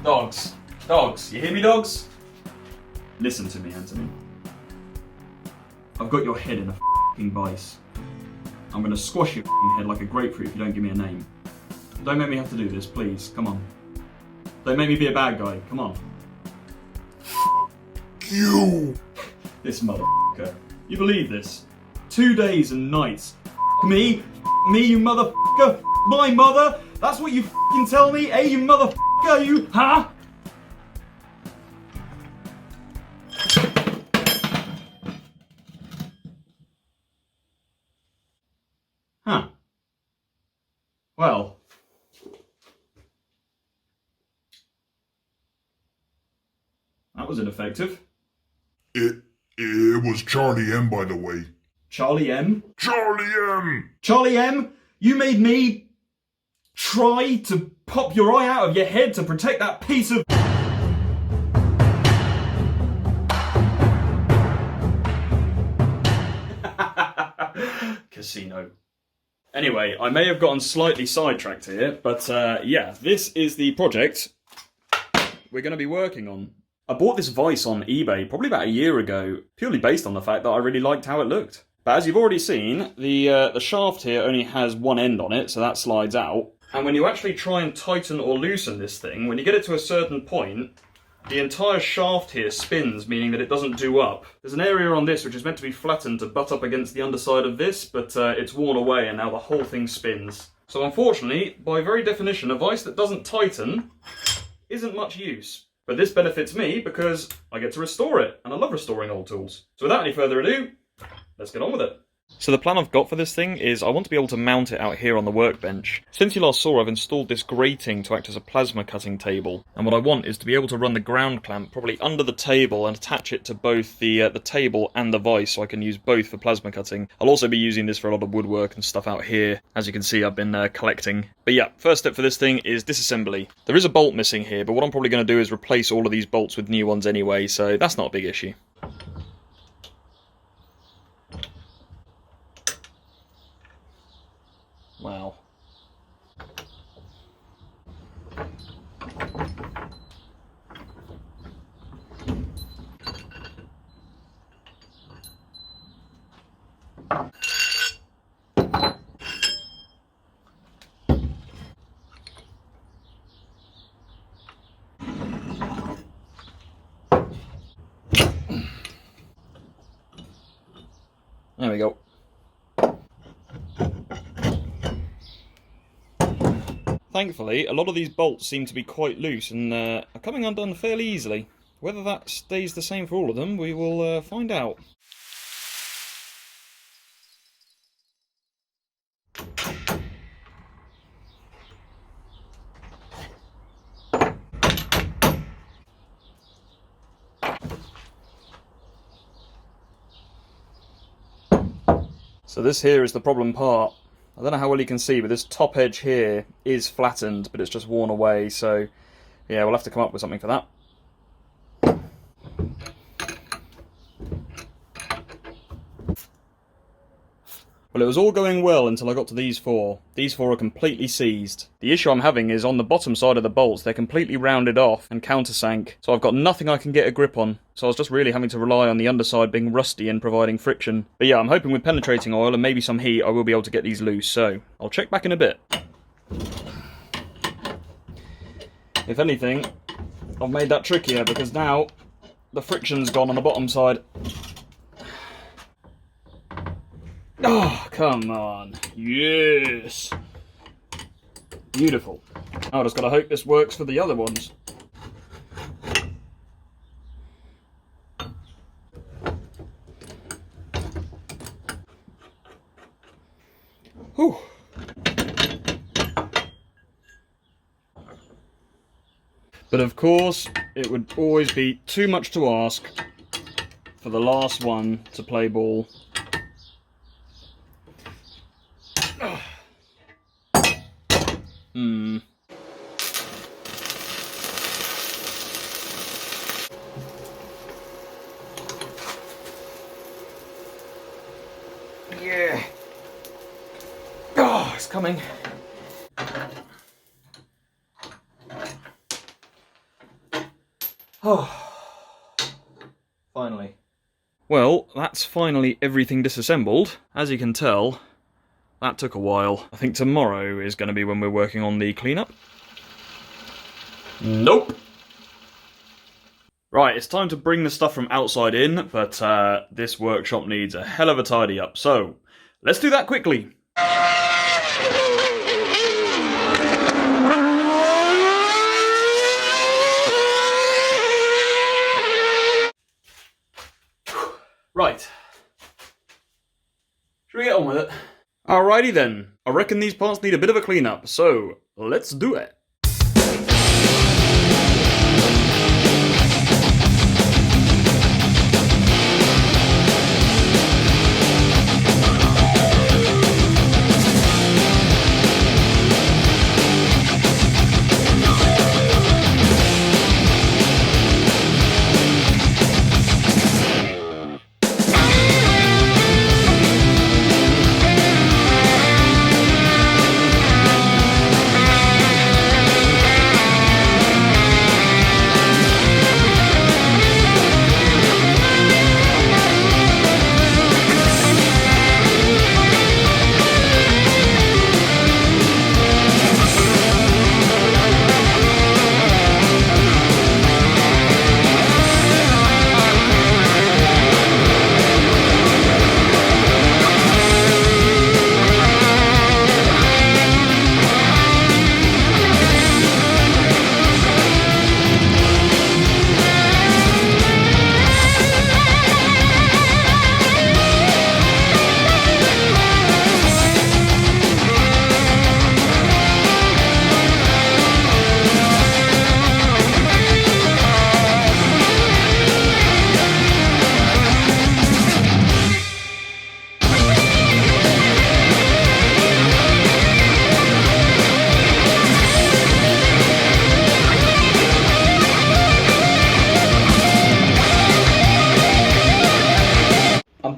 Dogs. Dogs. You hear me, dogs? Listen to me, Anthony. I've got your head in a f***ing vice. I'm gonna squash your f***ing head like a grapefruit if you don't give me a name. Don't make me have to do this, please. Come on. Don't make me be a bad guy. Come on. You! This motherfucker. You believe this? 2 days and nights. Me? Me, you motherfucker? My mother? That's what you f***ing tell me, eh, you motherfucker? You, huh? Huh. Well. That was ineffective. It was Charlie M, by the way. Charlie M? Charlie M! Charlie M? You made me try to pop your eye out of your head to protect that piece of... Casino. Anyway, I may have gotten slightly sidetracked here, but yeah, this is the project we're going to be working on. I bought this Vise on eBay probably about a year ago, purely based on the fact that I really liked how it looked. But as you've already seen, the shaft here only has one end on it, so that slides out. And when you actually try and tighten or loosen this thing, when you get it to a certain point, the entire shaft here spins, meaning that it doesn't do up. There's an area on this which is meant to be flattened to butt up against the underside of this, but it's worn away and now the whole thing spins. So unfortunately, by very definition, a vise that doesn't tighten isn't much use. But this benefits me because I get to restore it, and I love restoring old tools. So without any further ado, let's get on with it. So the plan I've got for this thing is I want to be able to mount it out here on the workbench. Since you last saw, I've installed this grating to act as a plasma cutting table. And what I want is to be able to run the ground clamp probably under the table and attach it to both the table and the vise so I can use both for plasma cutting. I'll also be using this for a lot of woodwork and stuff out here. As you can see, I've been collecting. But yeah, first step for this thing is disassembly. There is a bolt missing here, but what I'm probably going to do is replace all of these bolts with new ones anyway, so that's not a big issue. Wow. There we go. Thankfully, a lot of these bolts seem to be quite loose and are coming undone fairly easily. Whether that stays the same for all of them, we will find out. So this here is the problem part. I don't know how well you can see, but this top edge here is flattened, but it's just worn away, so yeah, we'll have to come up with something for that. Well, it was all going well until I got to these four. These four are completely seized. The issue I'm having is on the bottom side of the bolts, they're completely rounded off and countersank, so I've got nothing I can get a grip on. So I was just really having to rely on the underside being rusty and providing friction. But yeah, I'm hoping with penetrating oil and maybe some heat, I will be able to get these loose, so I'll check back in a bit. If anything, I've made that trickier because now the friction's gone on the bottom side. Oh, come on. Yes. Beautiful. Now I just gotta hope this works for the other ones. Whew. But of course, it would always be too much to ask for the last one to play ball. Yeah. Oh, it's coming. Finally. Well, that's finally everything disassembled. As you can tell, that took a while. I think tomorrow is going to be when we're working on the cleanup. Nope. Right, it's time to bring the stuff from outside in, but this workshop needs a hell of a tidy up, so let's do that quickly. Right. Should we get on with it? Alrighty then. I reckon these parts need a bit of a cleanup, so let's do it.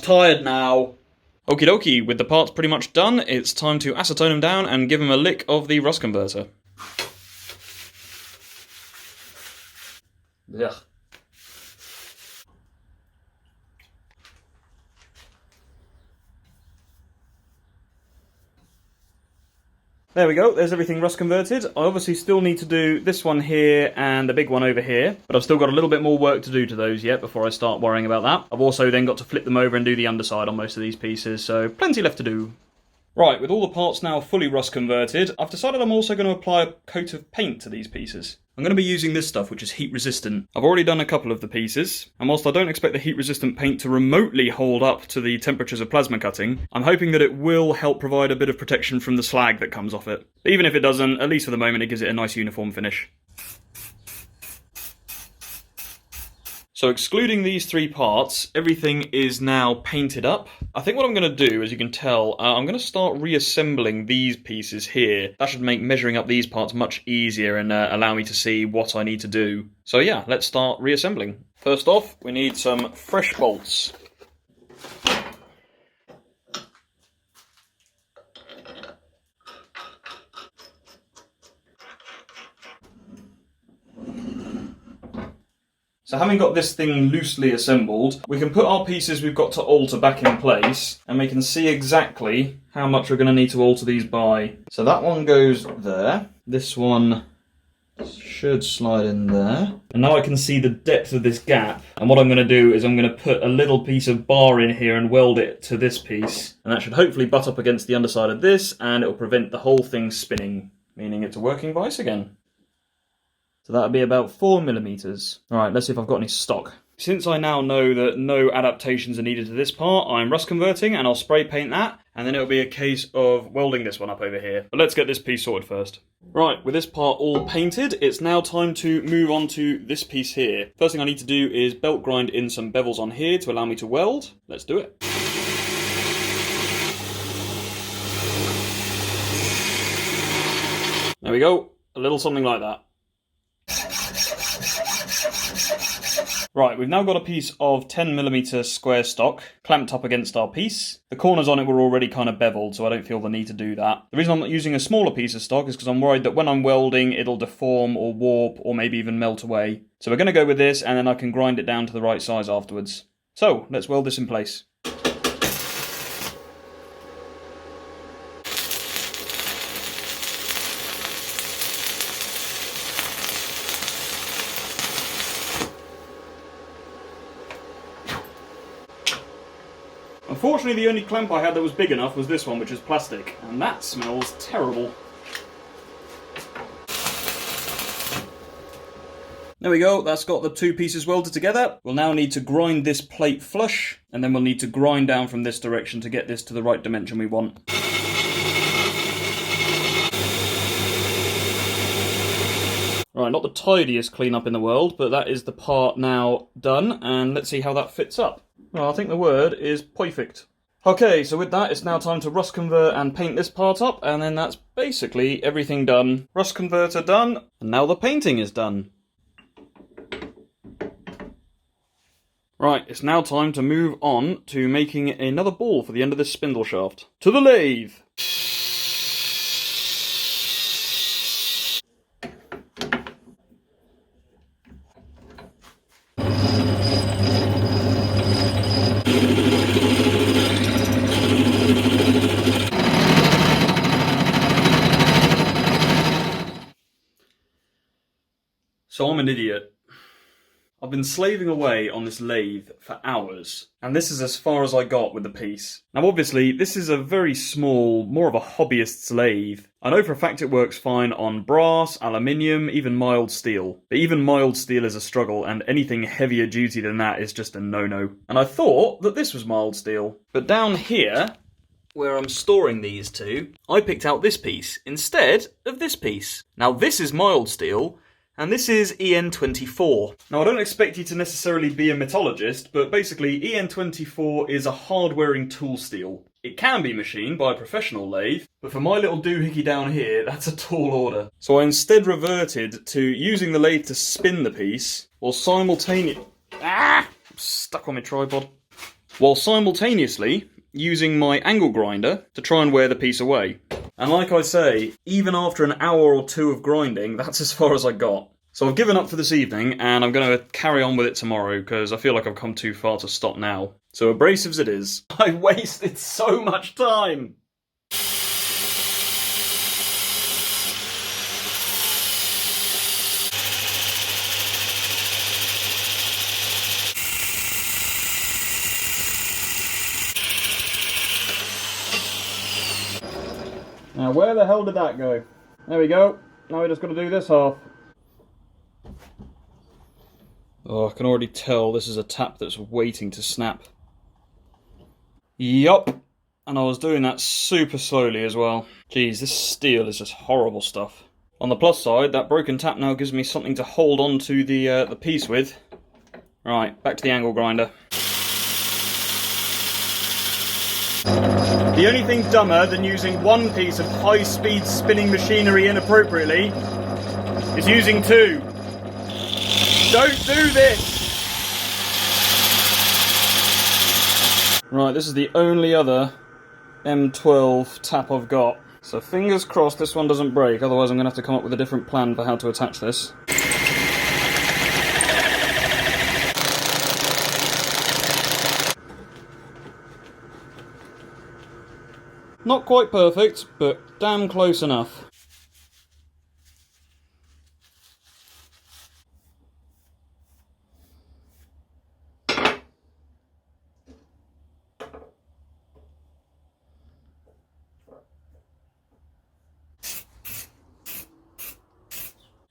Tired now. Okie dokie, with the parts pretty much done, it's time to acetone them down and give them a lick of the rust converter. Ugh. There we go, there's everything rust converted. I obviously still need to do this one here and the big one over here, but I've still got a little bit more work to do to those yet before I start worrying about that. I've also then got to flip them over and do the underside on most of these pieces, so plenty left to do. Right, with all the parts now fully rust converted, I've decided I'm also going to apply a coat of paint to these pieces. I'm going to be using this stuff, which is heat resistant. I've already done a couple of the pieces, and whilst I don't expect the heat resistant paint to remotely hold up to the temperatures of plasma cutting, I'm hoping that it will help provide a bit of protection from the slag that comes off it. But even if it doesn't, at least for the moment it gives it a nice uniform finish. So excluding these three parts, everything is now painted up. I think what I'm going to do, as you can tell, I'm going to start reassembling these pieces here. That should make measuring up these parts much easier and allow me to see what I need to do. So yeah, let's start reassembling. First off, we need some fresh bolts. So having got this thing loosely assembled, we can put our pieces we've got to alter back in place, and we can see exactly how much we're going to need to alter these by. So that one goes there, this one should slide in there, and now I can see the depth of this gap, and what I'm going to do is I'm going to put a little piece of bar in here and weld it to this piece, and that should hopefully butt up against the underside of this, and it will prevent the whole thing spinning, meaning it's a working vise again. So that'll be about 4mm. Alright, let's see if I've got any stock. Since I now know that no adaptations are needed to this part, I'm rust converting and I'll spray paint that, and then it'll be a case of welding this one up over here. But let's get this piece sorted first. Right, with this part all painted, it's now time to move on to this piece here. First thing I need to do is belt grind in some bevels on here to allow me to weld. Let's do it. There we go, a little something like that. Right, we've now got a piece of 10mm square stock clamped up against our piece. The corners on it were already kind of beveled, so I don't feel the need to do that. The reason I'm not using a smaller piece of stock is because I'm worried that when I'm welding, it'll deform or warp or maybe even melt away. So we're going to go with this, and then I can grind it down to the right size afterwards. So, let's weld this in place. Unfortunately, the only clamp I had that was big enough was this one, which is plastic, and that smells terrible. There we go, that's got the two pieces welded together. We'll now need to grind this plate flush, and then we'll need to grind down from this direction to get this to the right dimension we want. Right, not the tidiest cleanup in the world, but that is the part now done, and let's see how that fits up. Well, I think the word is perfect. Okay, so with that, it's now time to rust convert and paint this part up, and then that's basically everything done. Rust converter done, and now the painting is done. Right, it's now time to move on to making another ball for the end of this spindle shaft. To the lathe! So I'm an idiot. I've been slaving away on this lathe for hours, and this is as far as I got with the piece. Now obviously, this is a very small, more of a hobbyist's lathe. I know for a fact it works fine on brass, aluminium, even mild steel. But even mild steel is a struggle, and anything heavier duty than that is just a no-no. And I thought that this was mild steel. But down here, where I'm storing these two, I picked out this piece instead of this piece. Now this is mild steel, and this is EN24. Now I don't expect you to necessarily be a metallurgist, but basically EN24 is a hard-wearing tool steel. It can be machined by a professional lathe, but for my little doohickey down here, that's a tall order. So I instead reverted to using the lathe to spin the piece, while simultaneously... I'm stuck on my tripod. While simultaneously using my angle grinder to try and wear the piece away. And like I say, even after an hour or two of grinding, that's as far as I got. So I've given up for this evening, and I'm going to carry on with it tomorrow, because I feel like I've come too far to stop now. So abrasives it is. I wasted so much time! Now where the hell did that go? There we go. Now we just got to do this half. Oh, I can already tell this is a tap that's waiting to snap. Yup. And I was doing that super slowly as well. Jeez, this steel is just horrible stuff. On the plus side, that broken tap now gives me something to hold on to the piece with. Right, back to the angle grinder. The only thing dumber than using one piece of high-speed spinning machinery inappropriately is using two. Don't do this! Right, this is the only other M12 tap I've got. So fingers crossed this one doesn't break, otherwise I'm going to have to come up with a different plan for how to attach this. Not quite perfect, but damn close enough.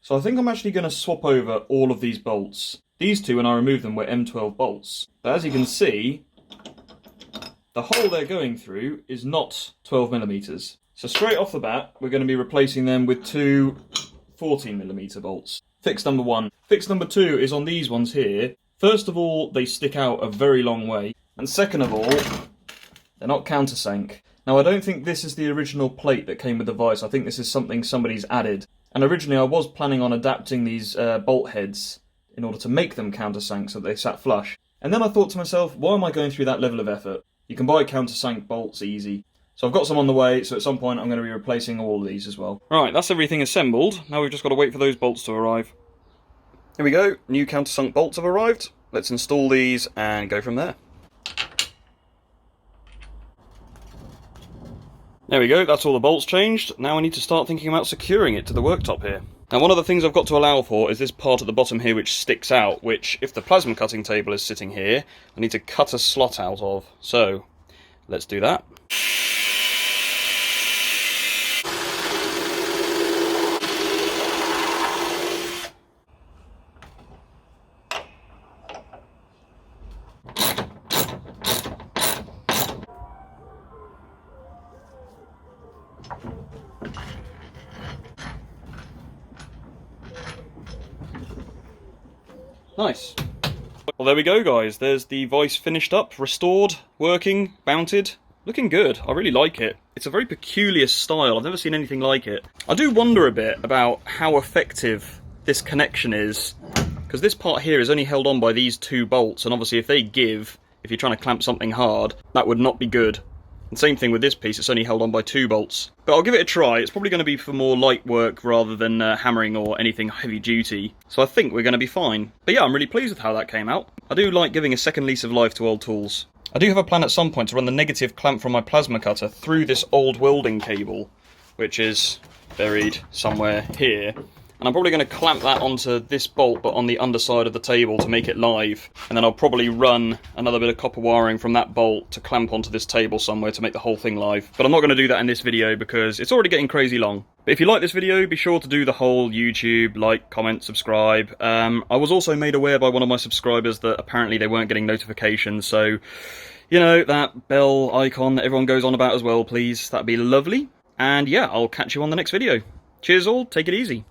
So I think I'm actually going to swap over all of these bolts. These two, when I remove them, were M12 bolts. But as you can see, the hole they're going through is not 12mm. So straight off the bat, we're going to be replacing them with two 14mm bolts. Fix number one. Fix number two is on these ones here. First of all, they stick out a very long way. And second of all, they're not countersunk. Now I don't think this is the original plate that came with the Vise. I think this is something somebody's added. And originally I was planning on adapting these bolt heads in order to make them countersunk so that they sat flush. And then I thought to myself, why am I going through that level of effort? You can buy countersunk bolts easy. So I've got some on the way, so at some point I'm going to be replacing all of these as well. Right, that's everything assembled. Now we've just got to wait for those bolts to arrive. Here we go, new countersunk bolts have arrived. Let's install these and go from there. There we go, that's all the bolts changed. Now I need to start thinking about securing it to the worktop here. Now one of the things I've got to allow for is this part at the bottom here which sticks out, which if the plasma cutting table is sitting here, I need to cut a slot out of. So, let's do that. Nice. Well, there we go, guys. There's the Vise finished up, restored, working, mounted. Looking good. I really like it. It's a very peculiar style. I've never seen anything like it. I do wonder a bit about how effective this connection is, because this part here is only held on by these two bolts, and obviously if they give, if you're trying to clamp something hard, that would not be good. And same thing with this piece, it's only held on by two bolts. But I'll give it a try. It's probably going to be for more light work rather than hammering or anything heavy duty. So I think we're going to be fine. But yeah, I'm really pleased with how that came out. I do like giving a second lease of life to old tools. I do have a plan at some point to run the negative clamp from my plasma cutter through this old welding cable, which is buried somewhere here. And I'm probably going to clamp that onto this bolt, but on the underside of the table to make it live. And then I'll probably run another bit of copper wiring from that bolt to clamp onto this table somewhere to make the whole thing live. But I'm not going to do that in this video because it's already getting crazy long. But if you like this video, be sure to do the whole YouTube, like, comment, subscribe. I was also made aware by one of my subscribers that apparently they weren't getting notifications, so, you know, that bell icon that everyone goes on about as well, please. That'd be lovely. And yeah, I'll catch you on the next video. Cheers all, take it easy.